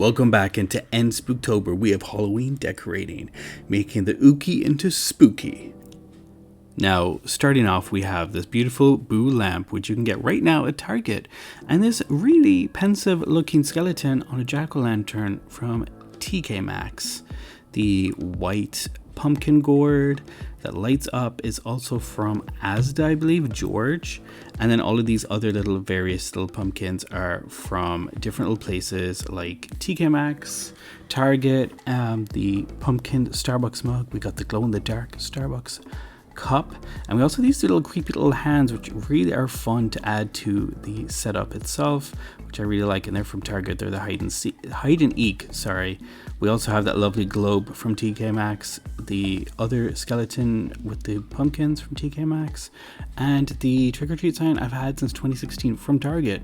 Welcome back into End Spooktober. We have Halloween decorating, making the ooky into spooky. Now, starting off, we have this beautiful boo lamp, which you can get right now at Target, and this really pensive looking skeleton on a jack-o'-lantern from TKMAXX. The white pumpkin gourd that lights up is also from Asda, I believe, George. And then all of these other little various little pumpkins are from different little places like TKMAXX, Target, the pumpkin Starbucks mug. We got the glow-in-the-dark Starbucks cup, and we also have these little creepy little hands, which really are fun to add to the setup itself, which I really like, and they're from Target. They're the hide and eek, sorry. We also have that lovely globe from TKMAXX, the other skeleton with the pumpkins from TKMAXX, and the trick-or-treat sign I've had since 2016 from Target.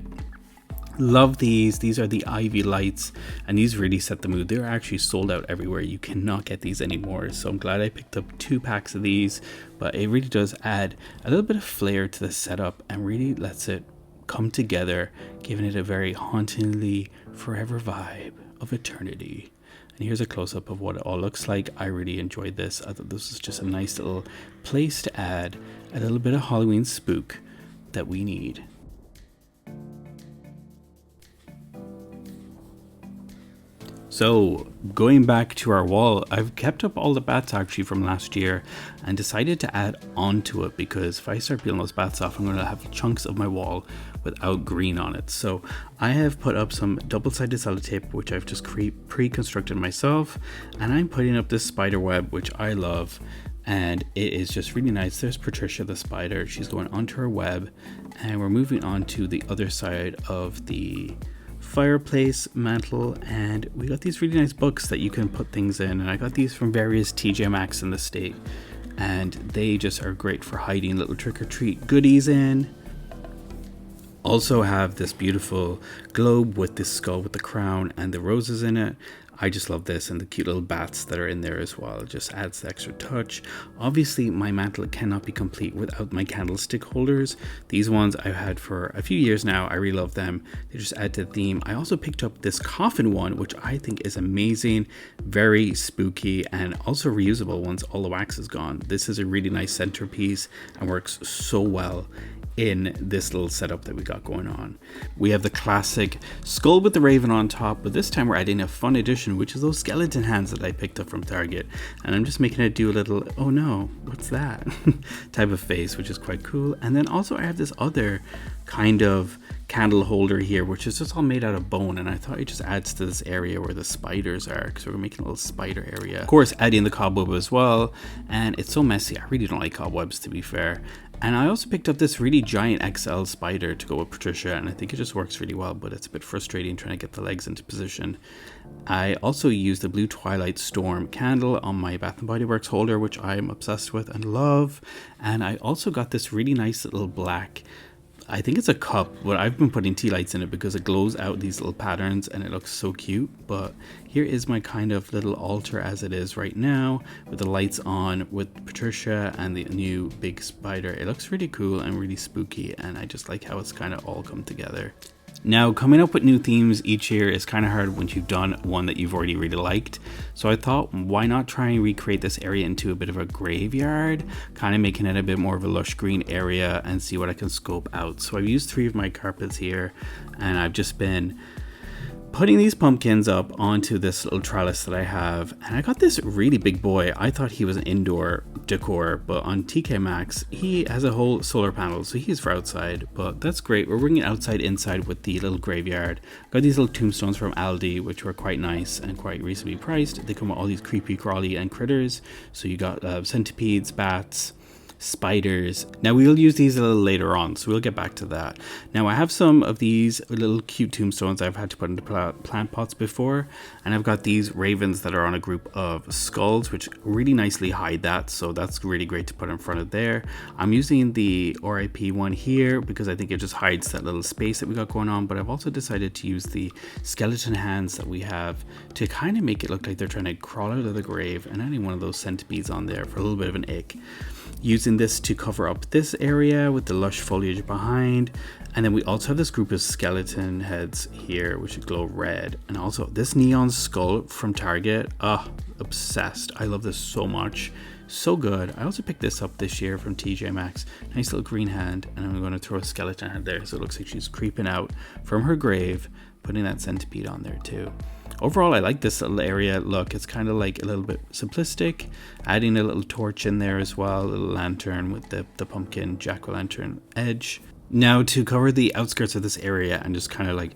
Love these. These are the Ivy lights, and these really set the mood. They're actually sold out everywhere. You cannot get these anymore, so I'm glad I picked up 2 packs of these, but it really does add a little bit of flair to the setup and really lets it come together, giving it a very hauntingly forever vibe of eternity. And here's a close-up of what it all looks like. I really enjoyed this. I thought this was just a nice little place to add a little bit of Halloween spook that we need. So, going back to our wall, I've kept up all the bats actually from last year and decided to add onto it, because if I start peeling those bats off, I'm going to have chunks of my wall without green on it. So I have put up some double-sided sellotape, which I've just pre-constructed myself, and I'm putting up this spider web, which I love, and it is just really nice. There's Patricia the spider. She's going onto her web, and we're moving on to the other side of the fireplace mantle, and we got these really nice books that you can put things in, and I got these from various TJMAXX in the state, and they just are great for hiding little trick-or-treat goodies in. Also have this beautiful globe with this skull with the crown and the roses in it. I just love this, and the cute little bats that are in there as well. It just adds the extra touch. Obviously, my mantle cannot be complete without my candlestick holders. These ones I've had for a few years now. I really love them. They just add to the theme. I also picked up this coffin one, which I think is amazing, very spooky, and also reusable once all the wax is gone. This is a really nice centerpiece and works so well in this little setup that we got going on. We have the classic skull with the raven on top, but this time we're adding a fun addition, which is those skeleton hands that I picked up from Target, and I'm just making it do a little, oh no, what's that type of face, which is quite cool. And then also I have this other kind of candle holder here, which is just all made out of bone, and I thought it just adds to this area where the spiders are, because we're making a little spider area. Of course, adding the cobweb as well, and it's so messy. I really don't like cobwebs, to be fair. And I also picked up this really giant XL spider to go with Patricia, and I think it just works really well, but it's a bit frustrating trying to get the legs into position. I also used the Blue Twilight Storm candle on my Bath & Body Works holder, which I'm obsessed with and love. And I also got this really nice little black, I think it's a cup, but I've been putting tea lights in it because it glows out these little patterns and it looks so cute. But here is my kind of little altar as it is right now, with the lights on, with Patricia and the new big spider. It looks really cool and really spooky, and I just like how it's kind of all come together. Now, coming up with new themes each year is kind of hard once you've done one that you've already really liked. So I thought, why not try and recreate this area into a bit of a graveyard, kind of making it a bit more of a lush green area, and see what I can scope out. So I've used 3 of my carpets here, and I've just been putting these pumpkins up onto this little trellis that I have, and I got this really big boy. I thought he was an indoor decor, but on TKMAXX he has a whole solar panel, so he's for outside, but that's great. We're bringing outside inside with the little graveyard. Got these little tombstones from Aldi, which were quite nice and quite reasonably priced. They come with all these creepy crawly and critters, so you got centipedes, bats, spiders. Now we'll use these a little later on, so we'll get back to that. Now I have some of these little cute tombstones I've had to put into plant pots before, and I've got these ravens that are on a group of skulls, which really nicely hide that, so that's really great to put in front of there. I'm using the RIP one here because I think it just hides that little space that we got going on, but I've also decided to use the skeleton hands that we have to kind of make it look like they're trying to crawl out of the grave, and adding one of those centipedes on there for a little bit of an ick. Using using this to cover up this area with the lush foliage behind. And then we also have this group of skeleton heads here, which glow red. And also this neon skull from Target. Obsessed. I love this so much. So good. I also picked this up this year from TJMAXX. Nice little green hand. And I'm going to throw a skeleton head there. So it looks like she's creeping out from her grave, putting that centipede on there too. Overall, I like this little area look. It's kind of like a little bit simplistic, adding a little torch in there as well, a little lantern with the pumpkin jack-o'-lantern edge. Now to cover the outskirts of this area and just kind of like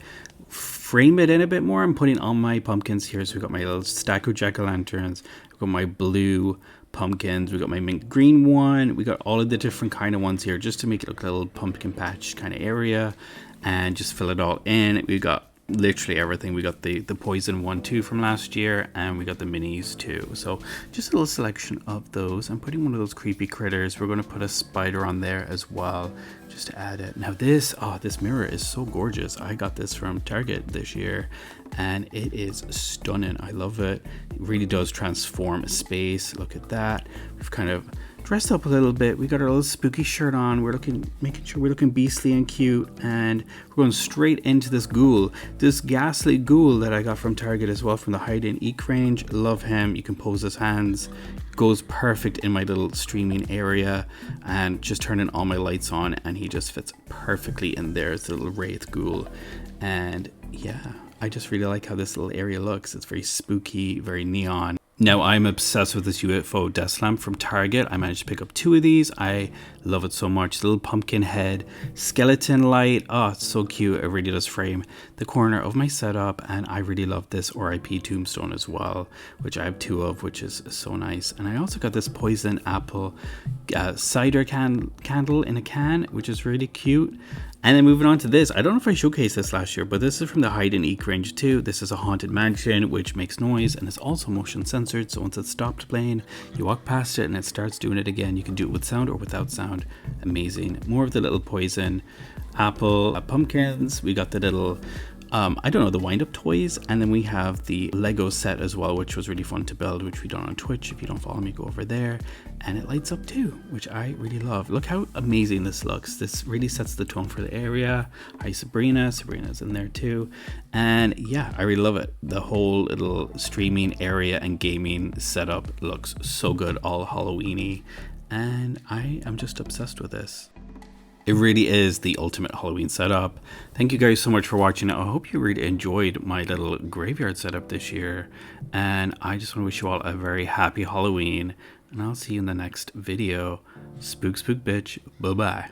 frame it in a bit more, I'm putting all my pumpkins here. So we've got my little stack of jack-o'-lanterns, we've got my blue pumpkins, we got my mint green one, we got all of the different kind of ones here just to make it look like a little pumpkin patch kind of area and just fill it all in. We got literally everything. We got the poison one too from last year, and we got the minis too. So just a little selection of those. I'm putting one of those creepy critters. We're going to put a spider on there as well just to add it. Now this mirror is so gorgeous. I got this from Target this year and it is stunning. I love it. It really does transform a space. Look at that. We've kind of dressed up a little bit. We got our little spooky shirt on. We're making sure we're looking beastly and cute, and we're going straight into this ghoul, this ghastly ghoul that I got from Target as well, from the hide and eek range. Love him. You can pose his hands. Goes perfect in my little streaming area, and just turning all my lights on and he just fits perfectly in there. It's a little wraith ghoul, and yeah, I just really like how this little area looks. It's very spooky, very neon. Now I'm obsessed with this UFO Desk Lamp from Target. I managed to pick up 2 of these. I love it so much. Little pumpkin head, skeleton light. Oh, it's so cute. It really does frame the corner of my setup. And I really love this RIP tombstone as well, which I have 2 of, which is so nice. And I also got this poison apple cider candle in a can, which is really cute. And then moving on to this, I don't know if I showcased this last year, but this is from the hide and eek range too. This is a haunted mansion which makes noise and it's also motion censored. So once it's stopped playing, you walk past it and it starts doing it again. You can do it with sound or without sound. Amazing. More of the little poison apple pumpkins. We got the little I don't know, the wind-up toys, and then we have the Lego set as well, which was really fun to build, which we done on Twitch. If you don't follow me, go over there, and it lights up too, which I really love. Look how amazing this looks. This really sets the tone for the area. Hi Sabrina's in there too, and yeah, I really love it. The whole little streaming area and gaming setup looks so good, all Halloweeny, and I am just obsessed with this. It really is the ultimate Halloween setup. Thank you guys so much for watching. I hope you really enjoyed my little graveyard setup this year. And I just want to wish you all a very happy Halloween. And I'll see you in the next video. Spook, spook, bitch. Bye-bye.